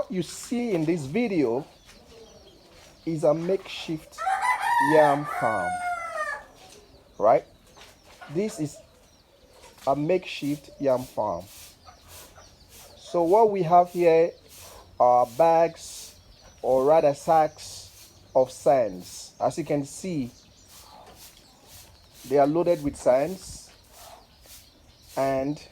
what you see in this video is a makeshift yam farm, right? This is a makeshift yam farm. So what we have here are bags, or rather sacks of sands. As you can see, they are loaded with sands, and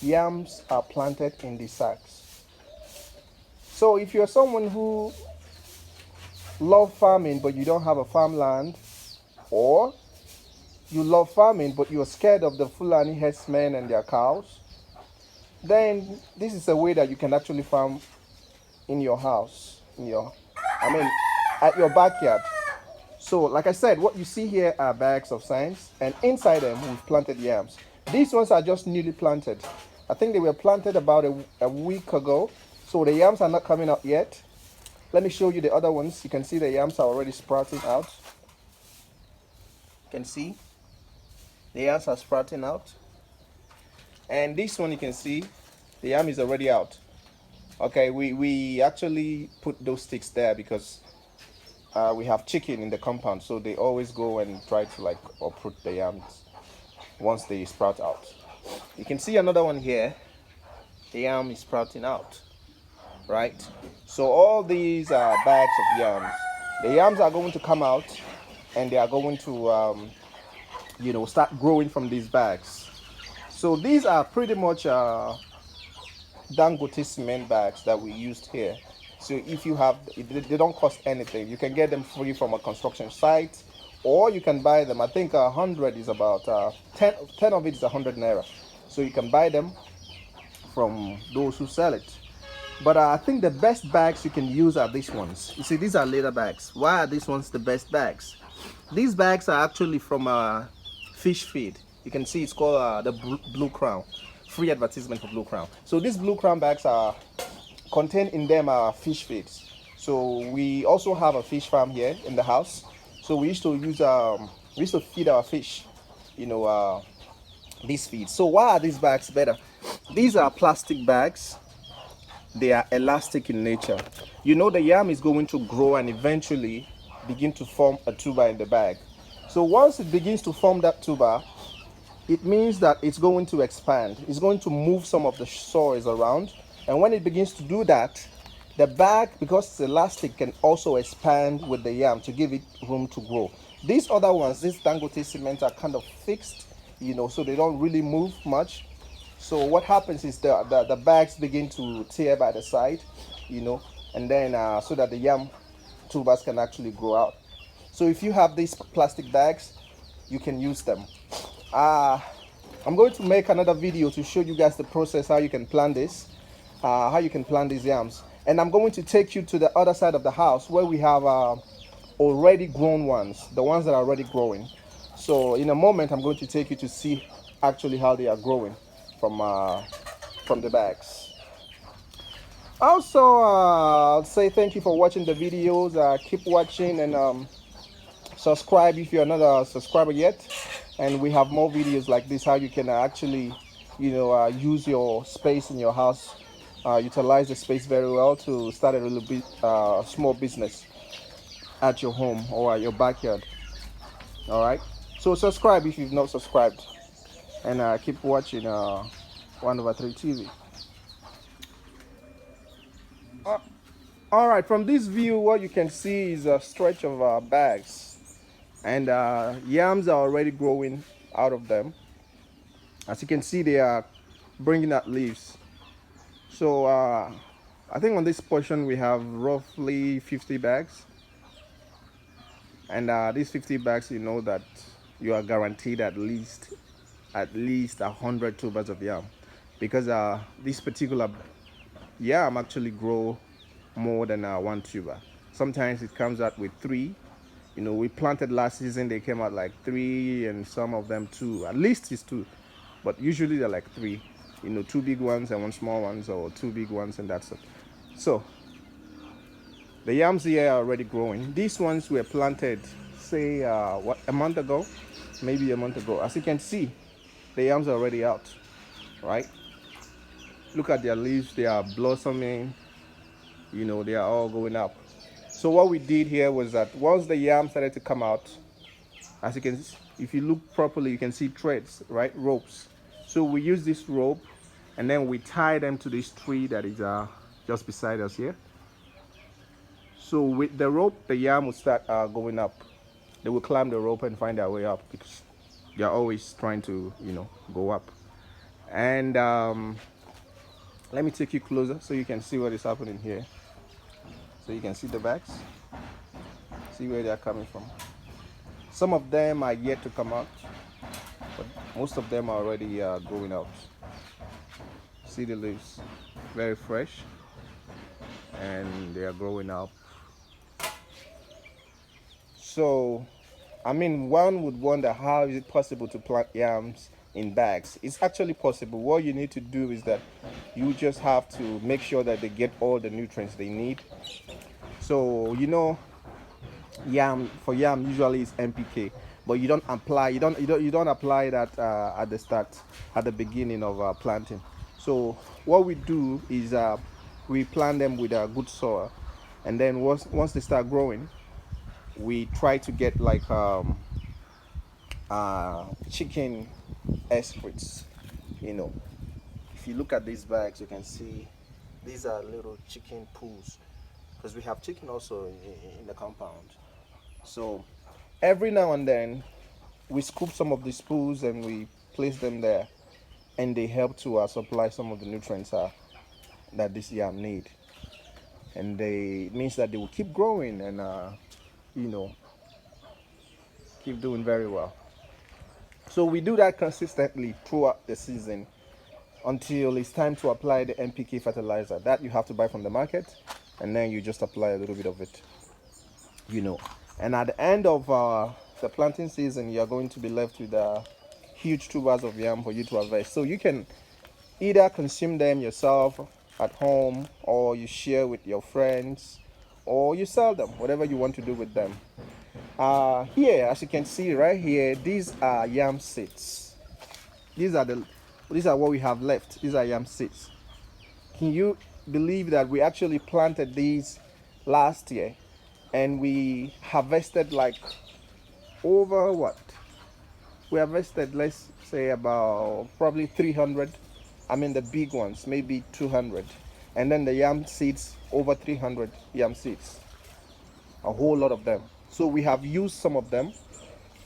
yams are planted in the sacks. So if you're someone who love farming but you don't have a farmland, or you love farming but you're scared of the Fulani herdsmen and their cows, then this is a way that you can actually farm in your house, at your backyard. So like I said, what you see here are bags of sands, and inside them we've planted yams. These ones are just newly planted. I think they were planted about a week ago, so the yams are not coming out yet. Let me show you the other ones. You can see the yams are already sprouting out. You can see the yams are sprouting out, and this one you can see the yam is already out. Okay, we actually put those sticks there because we have chicken in the compound, so they always go and try to like uproot the yams once they sprout out. You can see another one here. The yam is sprouting out, right? So all these are bags of yams. The yams are going to come out, and they are going to start growing from these bags. So these are pretty much Dangote cement bags that we used here. So if you have, they don't cost anything. You can get them free from a construction site, or you can buy them. I think 100 is about 10 of it is 100 naira. So you can buy them from those who sell it. But I think the best bags you can use are these ones. You see, these are leather bags. Why are these ones the best bags? These bags are actually from a fish feed. You can see it's called the Blue Crown. Free advertisement for Blue Crown. So these Blue Crown bags are contained in them are fish feeds. So we also have a fish farm here in the house. So we used to feed our fish, these feeds. So why are these bags better? These are plastic bags. They are elastic in nature. The yam is going to grow and eventually begin to form a tuber in the bag. So once it begins to form that tuber, it means that it's going to expand. It's going to move some of the soils around. And when it begins to do that, the bag, because it's elastic, can also expand with the yam to give it room to grow. These other ones, this Dangote cement, are kind of fixed, so they don't really move much. So what happens is the bags begin to tear by the side, and then so that the yam tubers can actually grow out. So if you have these plastic bags, you can use them. I'm going to make another video to show you guys the process, how you can plant this, how you can plant these yams. And I'm going to take you to the other side of the house where we have already grown ones, the ones that are already growing. So in a moment, I'm going to take you to see actually how they are growing from the bags. Also, I'll say thank you for watching the videos. Keep watching, and subscribe if you're not a subscriber yet. And we have more videos like this, how you can actually use your space in your house, utilize the space very well to start a little bit small business at your home or at your backyard. All right, so subscribe if you've not subscribed, and keep watching 1/3 TV. All right, from this view, what you can see is a stretch of bags, and yams are already growing out of them. As you can see, they are bringing out leaves. So I think on this portion we have roughly 50 bags, and these 50 bags, that you are guaranteed at least 100 tubers of yam, because this particular yam actually grow more than one tuber. Sometimes it comes out with 3. We planted last season, they came out like 3, and some of them 2. At least it's 2, but usually they're like 3. 2 big ones and 1 small ones, or 2 big ones, and that's it. So the yams here are already growing. These ones were planted, say, a month ago, maybe a month ago. As you can see, the yams are already out, right? Look at their leaves, they are blossoming. they are all going up. So what we did here was that once the yam started to come out, as you can, if you look properly, you can see threads, right? Ropes. So we use this rope, and then we tie them to this tree that is just beside us here. So with the rope, the yam will start going up. They will climb the rope and find their way up because they're always trying to, go up. And let me take you closer so you can see what is happening here. So you can see the bags. See where they're coming from. Some of them are yet to come out, but most of them are already growing out. See the leaves, very fresh, and they are growing up. So, I mean, one would wonder, how is it possible to plant yams in bags? It's actually possible. What you need to do is that you just have to make sure that they get all the nutrients they need. So, yam usually is NPK, but you don't apply that at the start, at the beginning of planting. So what we do is we plant them with a good soil, and then once they start growing, we try to get like chicken excrets. If you look at these bags, you can see these are little chicken poos, because we have chicken also in the compound. So every now and then we scoop some of these poos and we place them there, and they help to supply some of the nutrients that this yam need, and it means that they will keep growing and keep doing very well. So we do that consistently throughout the season until it's time to apply the NPK fertilizer that you have to buy from the market, and then you just apply a little bit of it. And at the end of the planting season, you're going to be left with huge tubers of yam for you to harvest. So you can either consume them yourself at home, or you share with your friends, or you sell them, whatever you want to do with them. Here, as you can see right here, these are yam seeds. These are what we have left. These are yam seeds. Can you believe that we actually planted these last year, and we harvested like over what? We harvested, let's say, about probably 300. I mean the big ones, maybe 200. And then the yam seeds, over 300 yam seeds. A whole lot of them. So we have used some of them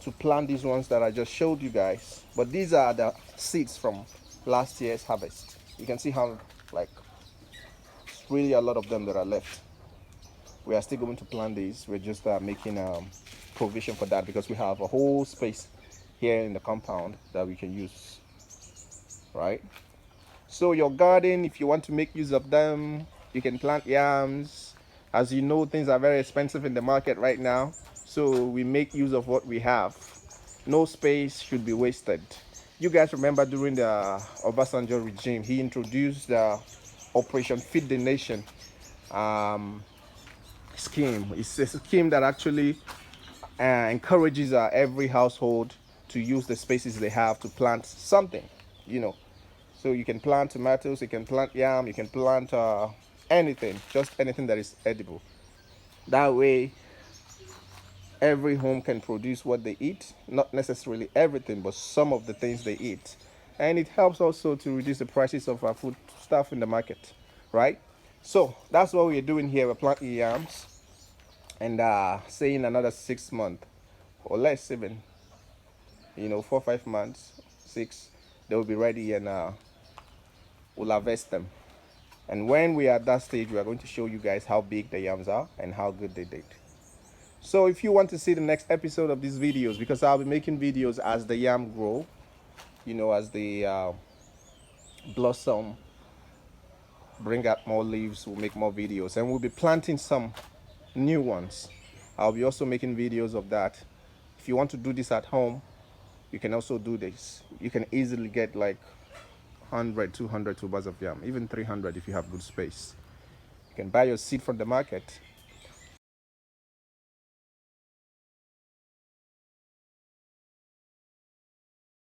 to plant these ones that I just showed you guys. But these are the seeds from last year's harvest. You can see how, like, it's really a lot of them that are left. We are still going to plant these. We're just making provision for that, because we have a whole space here in the compound that we can use, right? So your garden, if you want to make use of them, you can plant yams. As you know, things are very expensive in the market right now, so we make use of what we have. No space should be wasted. You guys remember during the Obasanjo regime, he introduced the Operation Feed the Nation scheme. It's a scheme that actually encourages every household to use the spaces they have to plant something, So you can plant tomatoes, you can plant yam, you can plant anything, just anything that is edible. That way, every home can produce what they eat, not necessarily everything, but some of the things they eat. And it helps also to reduce the prices of our food stuff in the market, right? So that's what we're doing here. We're planting yams, and say in another 6 months or less, even 4 or 5 months, 6, they will be ready, and we'll harvest them. And when we are at that stage, we are going to show you guys how big the yams are and how good they did. So if you want to see the next episode of these videos, because I'll be making videos as the yam grow, as they blossom, bring out more leaves, we'll make more videos, and we'll be planting some new ones. I'll be also making videos of that. If you want to do this at home, you can also do this. You can easily get like 100, 200 tubers of yam, even 300 if you have good space. You can buy your seed from the market,